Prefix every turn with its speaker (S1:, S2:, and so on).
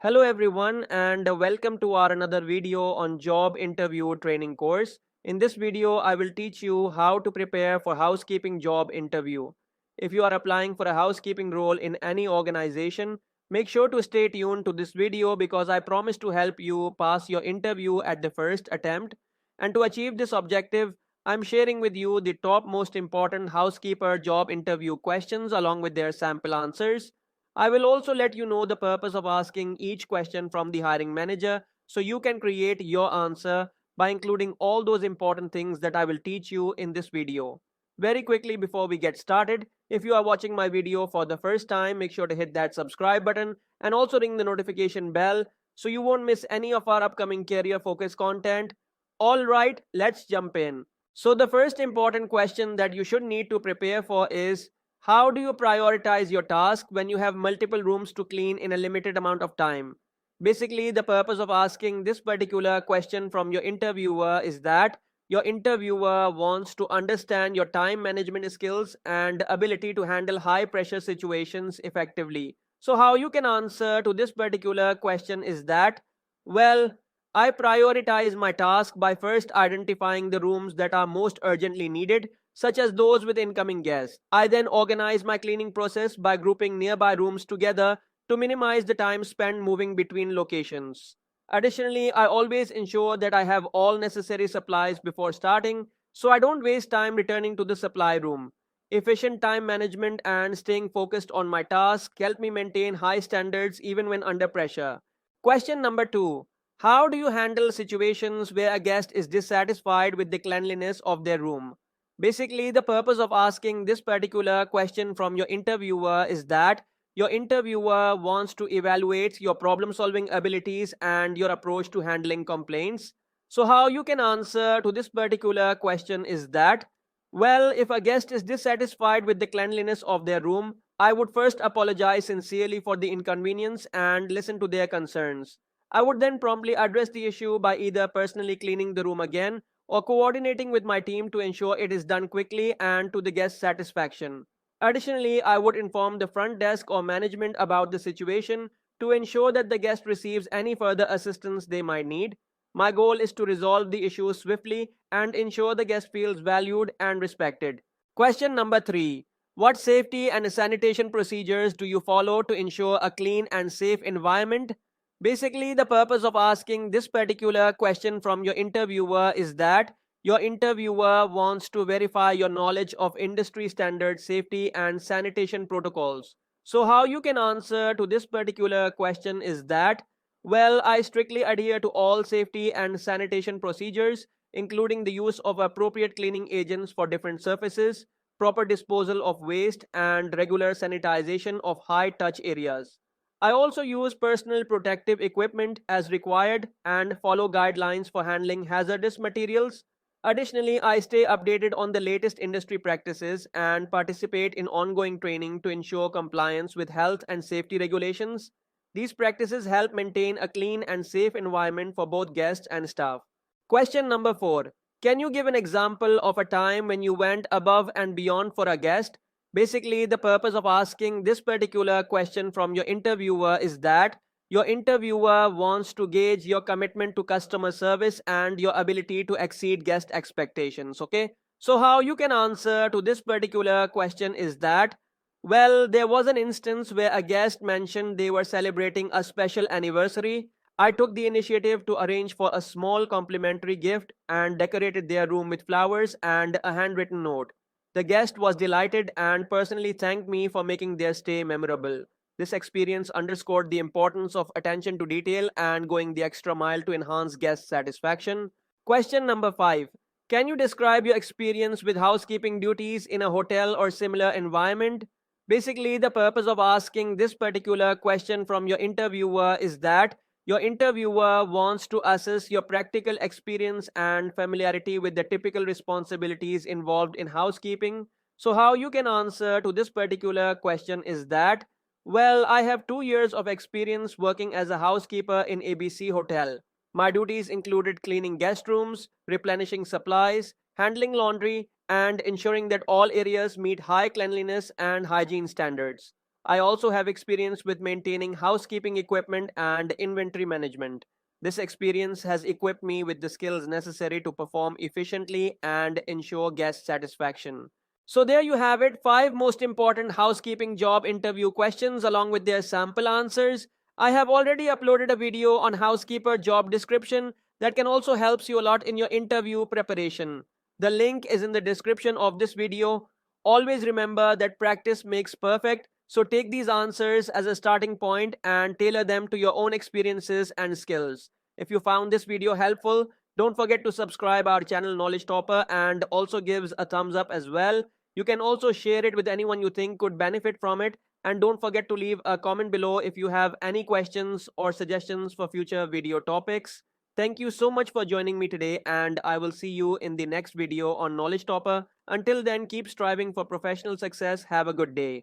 S1: Hello everyone and welcome to our another video on job interview training course. In this video, I will teach you how to prepare for housekeeping job interview. If you are applying for a housekeeping role in any organization, make sure to stay tuned to this video because I promise to help you pass your interview at the first attempt. And to achieve this objective, I'm sharing with you the top most important housekeeper job interview questions along with their sample answers. I will also let you know the purpose of asking each question from the hiring manager so you can create your answer by including all those important things that I will teach you in this video. Very quickly before we get started, if you are watching my video for the first time, make sure to hit that subscribe button and also ring the notification bell so you won't miss any of our upcoming career focused content. Alright, let's jump in. So the first important question that you should need to prepare for is how do you prioritize your task when you have multiple rooms to clean in a limited amount of time? Basically, the purpose of asking this particular question from your interviewer is that your interviewer wants to understand your time management skills and ability to handle high pressure situations effectively. So, how you can answer to this particular question is that, well, I prioritize my task by first identifying the rooms that are most urgently needed, such as those with incoming guests. I then organize my cleaning process by grouping nearby rooms together to minimize the time spent moving between locations. Additionally, I always ensure that I have all necessary supplies before starting, so I don't waste time returning to the supply room. Efficient time management and staying focused on my task help me maintain high standards even when under pressure. Question number 2. How do you handle situations where a guest is dissatisfied with the cleanliness of their room? Basically, the purpose of asking this particular question from your interviewer is that your interviewer wants to evaluate your problem solving abilities and your approach to handling complaints. So, how you can answer to this particular question is that, well, if a guest is dissatisfied with the cleanliness of their room, I would first apologize sincerely for the inconvenience and listen to their concerns. I would then promptly address the issue by either personally cleaning the room again or coordinating with my team to ensure it is done quickly and to the guest's satisfaction. Additionally, I would inform the front desk or management about the situation to ensure that the guest receives any further assistance they might need. My goal is to resolve the issue swiftly and ensure the guest feels valued and respected. Question number 3. What safety and sanitation procedures do you follow to ensure a clean and safe environment? Basically, the purpose of asking this particular question from your interviewer is that your interviewer wants to verify your knowledge of industry standard safety and sanitation protocols. So, how you can answer to this particular question is that, well, I strictly adhere to all safety and sanitation procedures, including the use of appropriate cleaning agents for different surfaces, proper disposal of waste, and regular sanitization of high touch areas. I also use personal protective equipment as required and follow guidelines for handling hazardous materials. Additionally, I stay updated on the latest industry practices and participate in ongoing training to ensure compliance with health and safety regulations. These practices help maintain a clean and safe environment for both guests and staff. Question number 4. Can you give an example of a time when you went above and beyond for a guest? Basically, the purpose of asking this particular question from your interviewer is that your interviewer wants to gauge your commitment to customer service and your ability to exceed guest expectations. Okay, so how you can answer to this particular question is that, well, there was an instance where a guest mentioned they were celebrating a special anniversary. I took the initiative to arrange for a small complimentary gift and decorated their room with flowers and a handwritten note. The guest was delighted and personally thanked me for making their stay memorable. This experience underscored the importance of attention to detail and going the extra mile to enhance guest satisfaction. Question number 5. Can you describe your experience with housekeeping duties in a hotel or similar environment? Basically, the purpose of asking this particular question from your interviewer is that your interviewer wants to assess your practical experience and familiarity with the typical responsibilities involved in housekeeping. So, how you can answer to this particular question is that, well, I have 2 years of experience working as a housekeeper in ABC Hotel. My duties included cleaning guest rooms, replenishing supplies, handling laundry, and ensuring that all areas meet high cleanliness and hygiene standards. I also have experience with maintaining housekeeping equipment and inventory management. This experience has equipped me with the skills necessary to perform efficiently and ensure guest satisfaction. So, there you have it, 5 most important housekeeping job interview questions along with their sample answers. I have already uploaded a video on housekeeper job description that can also helps you a lot in your interview preparation. The link is in the description of this video. Always remember that practice makes perfect, so take these answers as a starting point and tailor them to your own experiences and skills. If you found this video helpful, don't forget to subscribe our channel Knowledge Topper and also gives a thumbs up as well. You can also share it with anyone you think could benefit from it, and don't forget to leave a comment below if you have any questions or suggestions for future video topics. Thank you so much for joining me today, and I will see you in the next video on Knowledge Topper. Until then, keep striving for professional success. Have a good day.